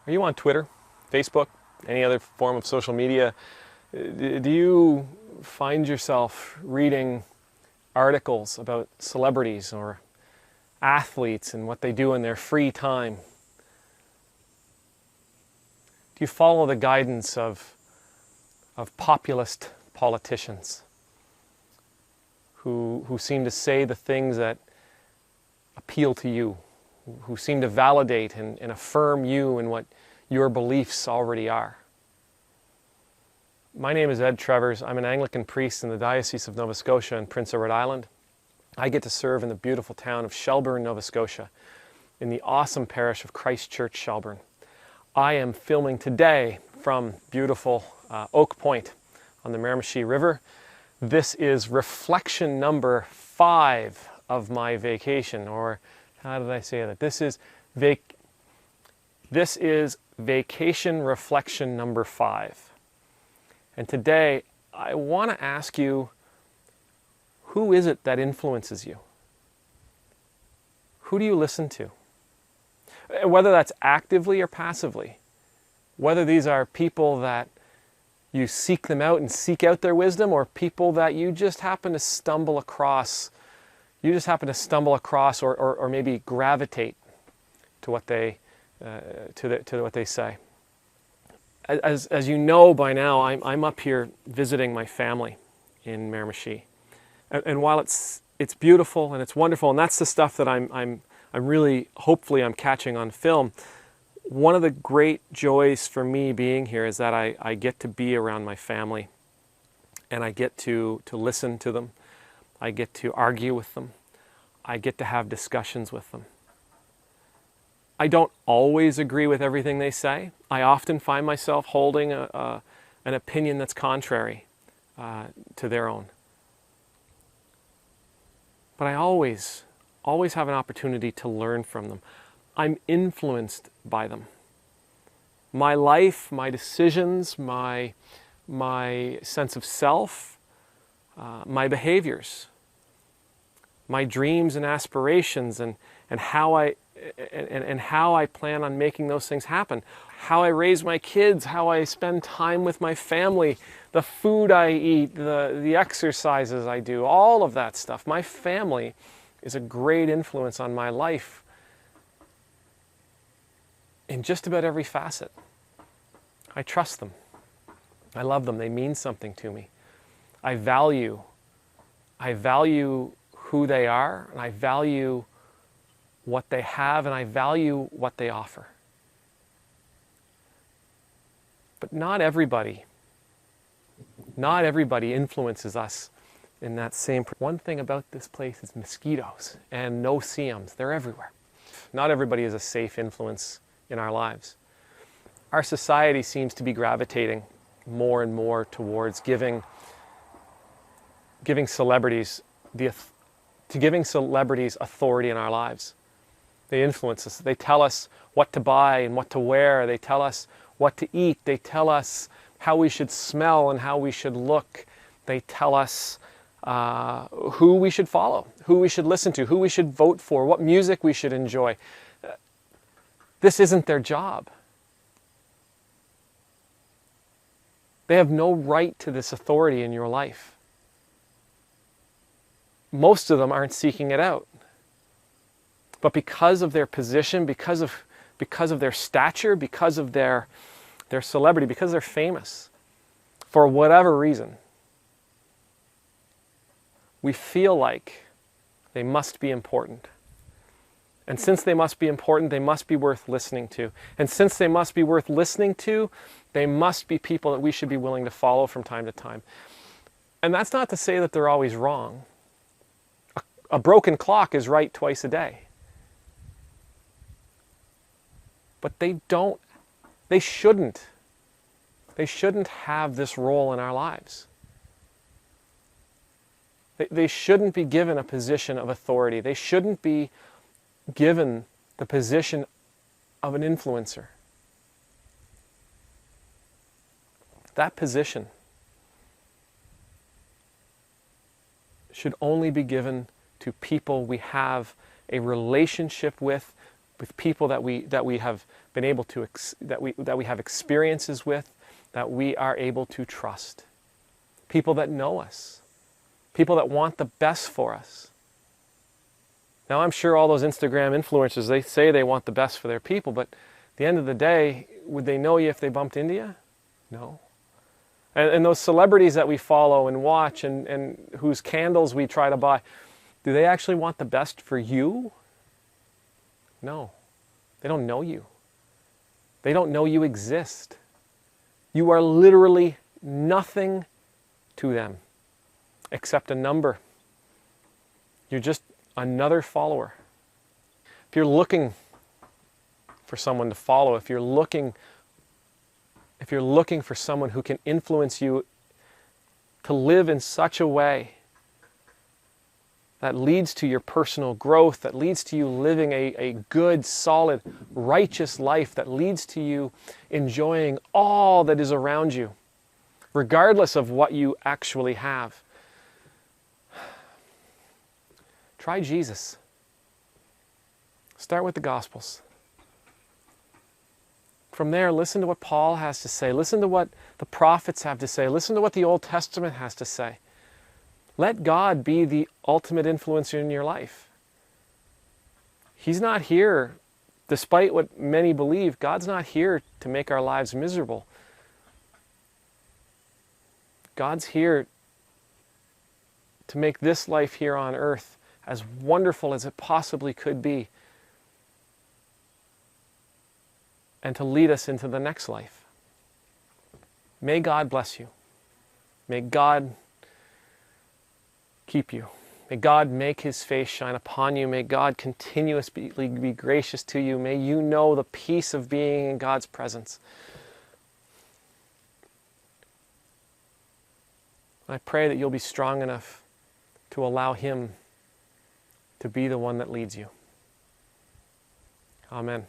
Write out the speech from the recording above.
Are you on Twitter, Facebook, any other form of social media? Do you find yourself reading articles about celebrities or athletes and what they do in their free time? Do you follow the guidance of populist politicians who seem to say the things that appeal to you, who seem to validate and affirm you in what your beliefs already are? My name is Ed Trevors. I'm an Anglican priest in the Diocese of Nova Scotia and Prince Edward Island. I get to serve in the beautiful town of Shelburne, Nova Scotia, in the awesome parish of Church Shelburne. I am filming today from beautiful Oak Point on the Miramichi River. This is reflection number 5 of my vacation, or how did I say that? This is vacation reflection number 5. And today, I want to ask you, who is it that influences you? Who do you listen to? Whether that's actively or passively. Whether these are people that you seek them out and seek out their wisdom, or people that you just happen to stumble across. Or maybe gravitate to what they what they say. As you know by now, I'm up here visiting my family in Miramichi, and while it's beautiful and it's wonderful, and that's the stuff that I'm really, hopefully I'm catching on film. One of the great joys for me being here is that I get to be around my family, and I get to listen to them. I get to argue with them. I get to have discussions with them. I don't always agree with everything they say. I often find myself holding an opinion that's contrary to their own. But I always have an opportunity to learn from them. I'm influenced by them. My life, my decisions, my sense of self, my behaviors, my dreams and aspirations, and how I plan on making those things happen. How I raise my kids, how I spend time with my family, the food I eat, the exercises I do, all of that stuff. My family is a great influence on my life in just about every facet. I trust them. I love them. They mean something to me. I value who they are, and I value what they have, and I value what they offer. But not everybody influences us in that same. One thing about this place is mosquitoes and no-see-ums. They're everywhere. Not everybody is a safe influence in our lives. Our society seems to be gravitating more and more towards giving celebrities authority in our lives. They influence us. They tell us what to buy and what to wear. They tell us what to eat. They tell us how we should smell and how we should look. They tell us who we should follow, who we should listen to, who we should vote for, what music we should enjoy. This isn't their job. They have no right to this authority in your life. Most of them aren't seeking it out. But because of their position, because of their stature, because of their celebrity, because they're famous, for whatever reason, we feel like they must be important. And since they must be important, they must be worth listening to. And since they must be worth listening to, they must be people that we should be willing to follow from time to time. And that's not to say that they're always wrong. A broken clock is right twice a day. But they shouldn't have this role in our lives. They shouldn't be given a position of authority. They shouldn't be given the position of an influencer. That position should only be given to people we have a relationship with with people that we have been able to that we have experiences with, that we are able to trust. People that know us. People that want the best for us. Now, I'm sure all those Instagram influencers, they say they want the best for their people, but at the end of the day, would they know you if they bumped into you? No. And those celebrities that we follow and watch and whose candles we try to buy, do they actually want the best for you? No. They don't know you. They don't know you exist. You are literally nothing to them except a number. You're just another follower. If you're looking for someone to follow, if you're looking for someone who can influence you to live in such a way that leads to your personal growth, that leads to you living a good, solid, righteous life, that leads to you enjoying all that is around you, regardless of what you actually have, try Jesus. Start with the Gospels. From there, listen to what Paul has to say. Listen to what the prophets have to say. Listen to what the Old Testament has to say. Let God be the ultimate influencer in your life. He's not here, despite what many believe, God's not here to make our lives miserable. God's here to make this life here on earth as wonderful as it possibly could be, and to lead us into the next life. May God bless you. May God keep you. May God make His face shine upon you. May God continuously be gracious to you. May you know the peace of being in God's presence. I pray that you'll be strong enough to allow Him to be the one that leads you. Amen.